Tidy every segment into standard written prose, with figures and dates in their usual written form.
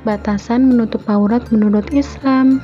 Batasan menutup aurat menurut Islam.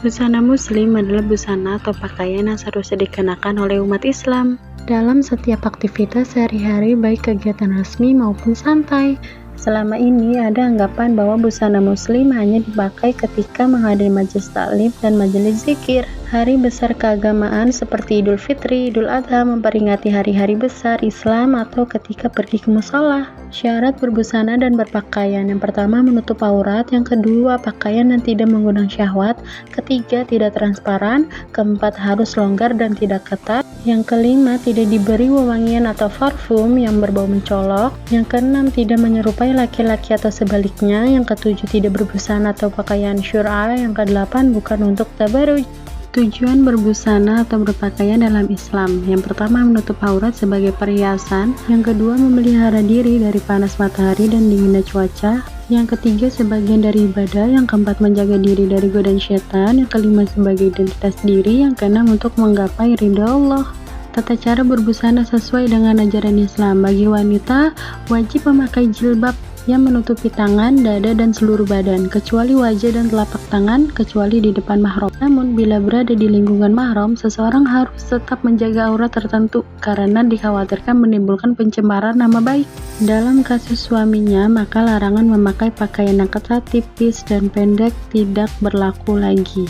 Busana muslim adalah busana atau pakaian yang seharusnya dikenakan oleh umat Islam dalam setiap aktivitas sehari-hari, baik kegiatan resmi maupun santai. Selama ini ada anggapan bahwa busana muslim hanya dipakai ketika menghadiri majelis taklim dan majelis zikir. Hari besar keagamaan seperti Idul Fitri, Idul Adha memperingati hari-hari besar Islam atau ketika pergi ke mushola. Syarat berbusana dan berpakaian: yang pertama menutup aurat, yang kedua pakaian yang tidak mengundang syahwat, ketiga tidak transparan, keempat harus longgar dan tidak ketat, yang kelima tidak diberi wewangian atau parfum yang berbau mencolok, yang keenam tidak menyerupai laki-laki atau sebaliknya, yang ketujuh tidak berbusana atau pakaian syur'a, yang kedelapan bukan untuk tabaruj. Tujuan berbusana atau berpakaian dalam Islam: yang pertama menutup aurat sebagai perhiasan, yang kedua memelihara diri dari panas matahari dan dinginnya cuaca, yang ketiga sebagian dari ibadah, yang keempat menjaga diri dari godaan syaitan, yang kelima sebagai identitas diri, yang keenam untuk menggapai ridha Allah. Tata cara berbusana sesuai dengan ajaran Islam: bagi wanita wajib memakai jilbab yang menutupi tangan, dada, dan seluruh badan, kecuali wajah dan telapak tangan, kecuali di depan mahram. Namun, bila berada di lingkungan mahram, seseorang harus tetap menjaga aurat tertentu karena dikhawatirkan menimbulkan pencemaran nama baik. Dalam kasus suaminya, maka larangan memakai pakaian yang ketat, tipis, dan pendek tidak berlaku lagi.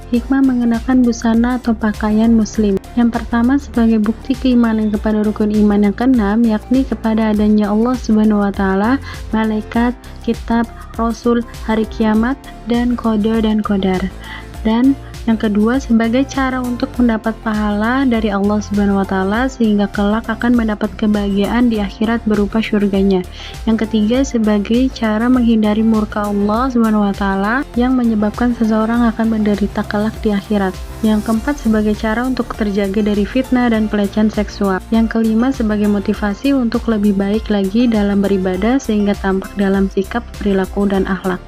Hikmah mengenakan busana atau pakaian muslim: yang pertama sebagai bukti keimanan kepada rukun iman yang keenam, yakni kepada adanya Allah Subhanahu wa Ta'ala, malaikat, kitab, rasul, hari kiamat, dan qada dan qadar. Dan yang kedua sebagai cara untuk mendapat pahala dari Allah Subhanahu wa Ta'ala sehingga kelak akan mendapat kebahagiaan di akhirat berupa syurganya. Yang ketiga sebagai cara menghindari murka Allah Subhanahu wa Ta'ala yang menyebabkan seseorang akan menderita kelak di akhirat. Yang keempat sebagai cara untuk terjaga dari fitnah dan pelecehan seksual. Yang kelima sebagai motivasi untuk lebih baik lagi dalam beribadah sehingga tampak dalam sikap, perilaku, dan akhlak.